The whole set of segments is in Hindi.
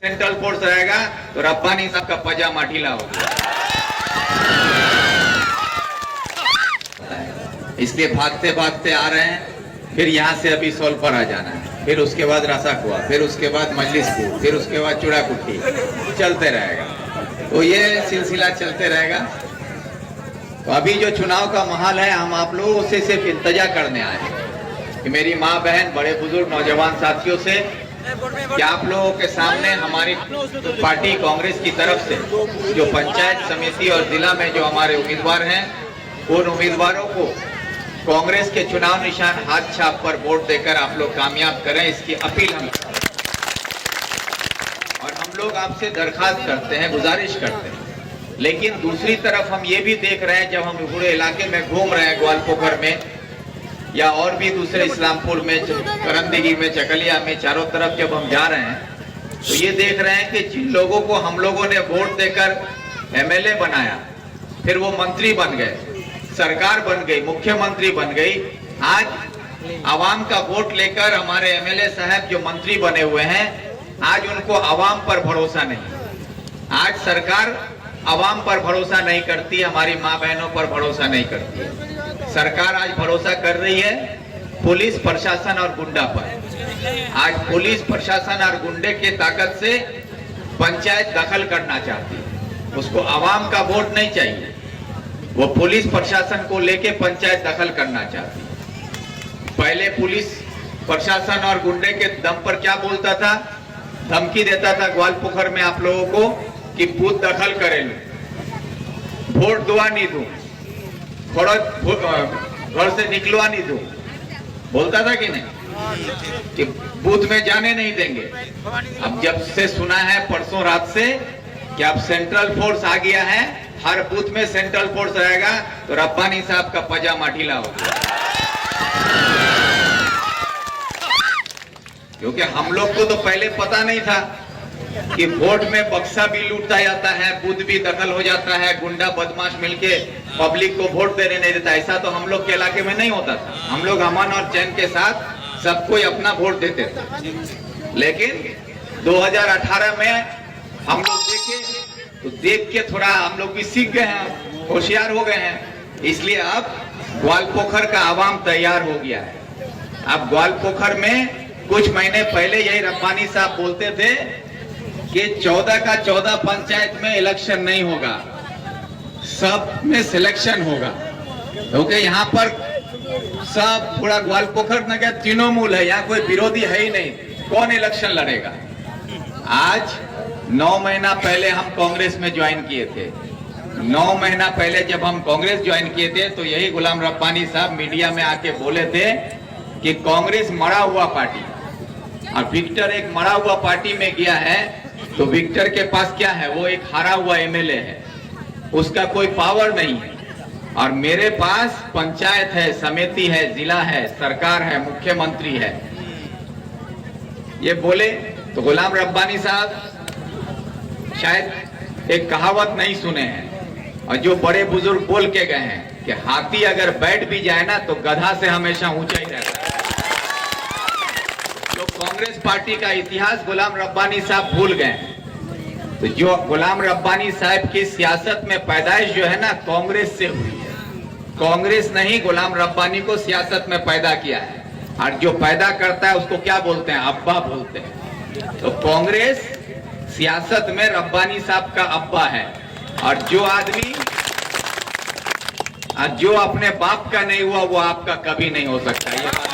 सेंट्रल फोर्स रहेगा तो रब्बानी साहब का पजामा ढीला होगा। इसलिए भागते भागते आ रहे हैं, फिर यहाँ से अभी सोलपुर आ जाना है, फिर उसके बाद रसाकुआ, फिर उसके बाद मजलिसपुर, फिर उसके बाद चुड़ाकुट्टी, चलते रहेगा। तो ये सिलसिला चलते रहेगा। तो अभी जो चुनाव का माहौल है, हम आप लोगों से सिर्फ इंतजा करने आए हैं कि मेरी माँ बहन, बड़े बुजुर्ग, नौजवान साथियों से कि आप लोगों के सामने हमारी पार्टी कांग्रेस की तरफ से जो पंचायत समिति और जिला में जो हमारे उम्मीदवार हैं, उन उम्मीदवारों को कांग्रेस के चुनाव निशान हाथ छाप पर वोट देकर आप लोग कामयाब करें, इसकी अपील हम करते हैं। और हम लोग आपसे दरखास्त करते हैं, गुजारिश करते हैं। लेकिन दूसरी तरफ हम ये भी देख रहे हैं, जब हम पूरे इलाके में घूम रहे हैं, ग्वालपोखर में या और भी दूसरे इस्लामपुर में, करंदगी में, चकलिया में, चारों तरफ जब हम जा रहे हैं तो ये देख रहे हैं कि जिन लोगों को हम लोगों ने वोट देकर एमएलए बनाया, फिर वो मंत्री बन गए, सरकार बन गई, मुख्यमंत्री बन गई, आज आवाम का वोट लेकर हमारे एमएलए साहब जो मंत्री बने हुए हैं, आज उनको आवाम पर भरोसा नहीं। आज सरकार आवाम पर भरोसा नहीं करती, हमारी माँ बहनों पर भरोसा नहीं करती। सरकार आज भरोसा कर रही है पुलिस प्रशासन और गुंडा पर। आज पुलिस प्रशासन और गुंडे के ताकत से पंचायत दखल करना चाहती है। उसको आवाम का वोट नहीं चाहिए, वो पुलिस प्रशासन को लेके पंचायत दखल करना चाहती है। पहले पुलिस प्रशासन और गुंडे के दम पर क्या बोलता था, धमकी देता था ग्वालपोखर में आप लोगों को कि बूथ दखल करे लो, वोट दुआ नहीं दूं, घर से निकलवा नहीं दूं, बोलता था कि नहीं, कि बूथ में जाने नहीं देंगे। अब जब से सुना है परसों रात से कि अब सेंट्रल फोर्स आ गया है, हर बूथ में सेंट्रल फोर्स रहेगा, तो रब्बानी साहब का पजामा ढीला होगा। क्योंकि हम लोग को तो पहले पता नहीं था कि वोट में बक्सा भी लूटा जाता है, बूथ भी दखल हो जाता है, गुंडा बदमाश मिलके पब्लिक को वोट देने नहीं देता। ऐसा तो हम लोग के इलाके में नहीं होता था। हम लोग अमन और चैन के साथ सबको अपना वोट देते थे। लेकिन 2018 में हम लोग देखे तो देख के थोड़ा हम लोग भी सीख गए हैं, होशियार हो गए हैं। इसलिए अब ग्वालपोखर का आवाम तैयार हो गया है। अब ग्वालपोखर में कुछ महीने पहले यही रब्बानी साहब बोलते थे कि 14 का 14 पंचायत में इलेक्शन नहीं होगा, सब में सिलेक्शन होगा, क्योंकि यहाँ पर सब पूरा ग्वालपोखर नगर तृणमूल है, यहाँ कोई विरोधी है ही नहीं, कौन इलेक्शन लड़ेगा। आज 9 महीना पहले हम कांग्रेस में ज्वाइन किए थे। 9 महीना पहले जब हम कांग्रेस ज्वाइन किए थे तो यही गुलाम रब्बानी साहब मीडिया में आके बोले थे कि कांग्रेस मरा हुआ पार्टी, और विक्टर एक मरा हुआ पार्टी में गया है तो विक्टर के पास क्या है, वो एक हारा हुआ एमएलए है, उसका कोई पावर नहीं है। और मेरे पास पंचायत है, समिति है, जिला है, सरकार है, मुख्यमंत्री है। ये बोले तो गुलाम रब्बानी साहब शायद एक कहावत नहीं सुने हैं, और जो बड़े बुजुर्ग बोल के गए हैं कि हाथी अगर बैठ भी जाए ना तो गधा से हमेशा ऊंचा ही रहता है। तो कांग्रेस पार्टी का इतिहास गुलाम रब्बानी साहब भूल गए। तो जो गुलाम रब्बानी साहब की सियासत में पैदाइश जो है ना, कांग्रेस से हुई है। कांग्रेस नहीं गुलाम रब्बानी को सियासत में पैदा किया है, और जो पैदा करता है उसको क्या बोलते हैं, अब्बा बोलते हैं। तो कांग्रेस सियासत में रब्बानी साहब का अब्बा है, और जो अपने बाप का नहीं हुआ वो आपका कभी नहीं हो सकता। ये बात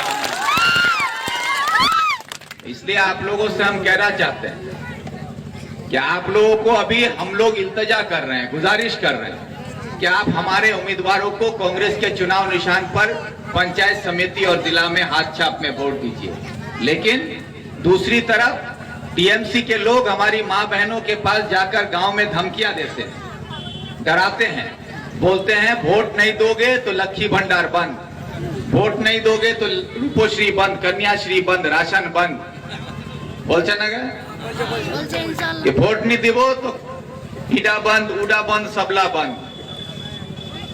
इसलिए आप लोगों से हम कहना चाहते हैं कि आप लोगों को अभी हम लोग इल्तजा कर रहे हैं, गुजारिश कर रहे हैं कि आप हमारे उम्मीदवारों को कांग्रेस के चुनाव निशान पर पंचायत समिति और जिला में हाथ छाप में वोट दीजिए। लेकिन दूसरी तरफ टीएमसी के लोग हमारी माँ बहनों के पास जाकर गांव में धमकियां देते हैं, डराते हैं, बोलते हैं वोट नहीं दोगे तो लक्ष्मी भंडार बंद, वोट नहीं दोगे तो रूपोश्री बंद, कन्याश्री बंद, राशन बंद, बोलছে ना कि वोट नहीं दिवो तो ईडा बंद, उडा बंद, सबला बंद।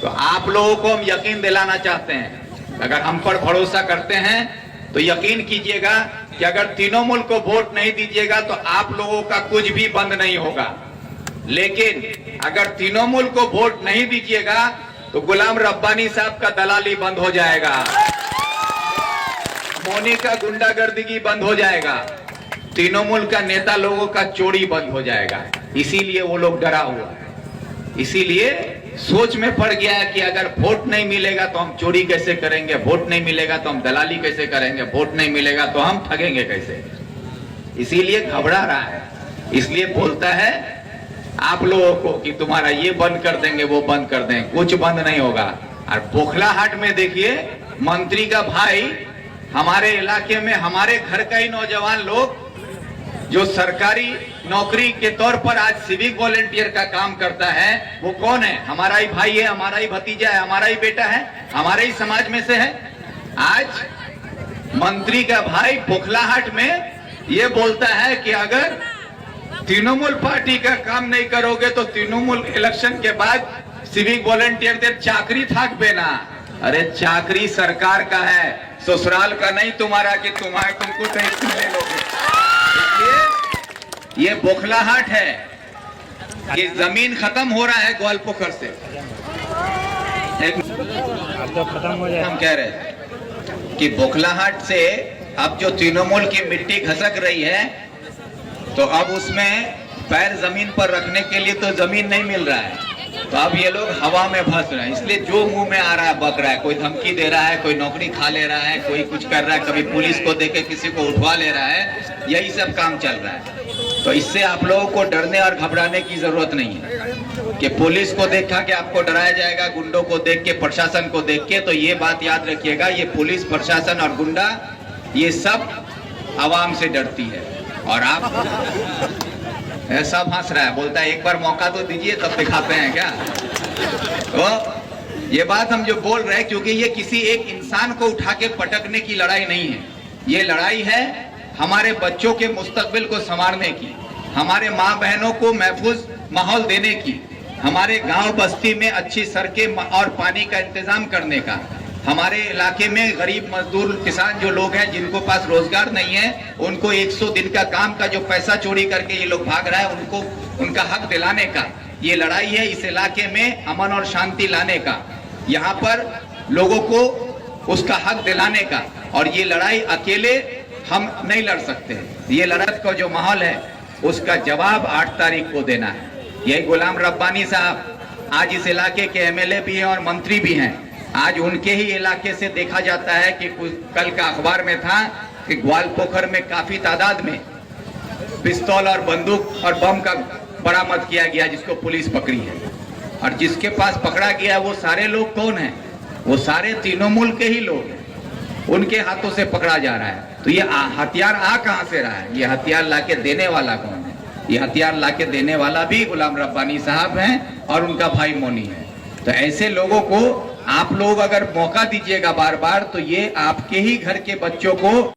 तो आप लोगों को हम यकीन दिलाना चाहते हैं, अगर हम पर भरोसा करते हैं तो यकीन कीजिएगा कि अगर तृणमूल को वोट नहीं दीजिएगा तो आप लोगों का कुछ भी बंद नहीं होगा, लेकिन अगर तृणमूल को वोट नहीं दीजिएगा तो गुलाम रब्बानी साहब का दलाली बंद हो जाएगा, मोनी का गुंडागर्दी बंद हो जाएगा, तृणमूल का नेता लोगों का चोरी बंद हो जाएगा। इसीलिए वो लोग डरा हुआ है, इसीलिए सोच में पड़ गया है कि अगर वोट नहीं मिलेगा तो हम चोरी कैसे करेंगे, वोट नहीं मिलेगा तो हम दलाली कैसे करेंगे, वोट नहीं मिलेगा तो हम ठगेंगे कैसे, इसीलिए घबरा रहा है। इसलिए बोलता है आप लोगों को कि तुम्हारा ये बंद कर देंगे वो बंद कर देंगे, कुछ बंद नहीं होगा। और बोखलाहाट में देखिए मंत्री का भाई, हमारे इलाके में हमारे घर का ही नौजवान लोग जो सरकारी नौकरी के तौर पर आज सिविक वॉलंटियर का काम करता है, वो कौन है? हमारा ही भाई है, हमारा ही भतीजा है, हमारा ही बेटा है, हमारे ही समाज में से है। आज मंत्री का भाई बोखलाहाट में ये बोलता है कि अगर तृणमूल पार्टी का काम नहीं करोगे तो तृणमूल इलेक्शन के बाद सिविक वॉलंटियर दे चाकरी थाक बेना। अरे चाकरी सरकार का है, ससुराल का नहीं तुम्हारा कि तुमको टैक्स ले लोगे। ये बोखलाहाट है कि जमीन खत्म हो रहा है ग्वालपोखर से। हम कह रहे हैं कि बोखलाहाट से अब जो तृणमूल की मिट्टी खसक रही है तो अब उसमें पैर जमीन पर रखने के लिए तो जमीन नहीं मिल रहा है, तो अब ये लोग हवा में फंस रहे हैं। इसलिए जो मुंह में आ रहा है बक रहा है, कोई धमकी दे रहा है, कोई नौकरी खा ले रहा है, कोई कुछ कर रहा है, कभी पुलिस को देके किसी को उठवा ले रहा है, यही सब काम चल रहा है। तो इससे आप लोगों को डरने और घबराने की जरूरत नहीं है कि पुलिस को देखा कि आपको डराया जाएगा, गुंडों को देख के, प्रशासन को देख के। तो ये बात याद रखिएगा, ये पुलिस प्रशासन और गुंडा ये सब आवाम से डरती है। और आप सब हंस रहा है, बोलता है एक बार मौका तो दीजिए तब दिखाते हैं क्या। तो ये बात हम जो बोल रहे हैं क्योंकि ये किसी एक इंसान को उठा के पटकने की लड़ाई नहीं है, ये लड़ाई है हमारे बच्चों के मुस्तकबिल को संवारने की, हमारे माँ बहनों को महफूज माहौल देने की, हमारे गांव बस्ती में अच्छी सड़कें और पानी का इंतजाम करने का, हमारे इलाके में गरीब मजदूर किसान जो लोग हैं जिनको पास रोजगार नहीं है उनको 100 दिन का काम का जो पैसा चोरी करके ये लोग भाग रहा है उनको उनका हक दिलाने का ये लड़ाई है। इस इलाके में अमन और शांति लाने का, यहाँ पर लोगों को उसका हक दिलाने का। और ये लड़ाई अकेले हम नहीं लड़ सकते, ये लड़ाई का जो माहौल है उसका जवाब 8 तारीख को देना है। यही गुलाम रब्बानी साहब आज इस इलाके के MLA भी हैं और मंत्री भी हैं। आज उनके ही इलाके से देखा जाता है कि कल का अखबार में था कि ग्वालपोखर में काफी तादाद में पिस्तौल और बंदूक और बम का बरामद किया गया जिसको पुलिस पकड़ी है। और जिसके पास पकड़ा गया वो सारे लोग कौन हैं? वो सारे तृणमूल के ही लोग हैं, उनके हाथों से पकड़ा जा रहा है। तो ये हथियार कहां से रहा है? ये हथियार लाके देने वाला कौन है? ये हथियार लाके देने वाला भी गुलाम रब्बानी साहब हैं और उनका भाई मोनी है। तो ऐसे लोगों को आप लोग अगर मौका दीजिएगा बार बार तो ये आपके ही घर के बच्चों को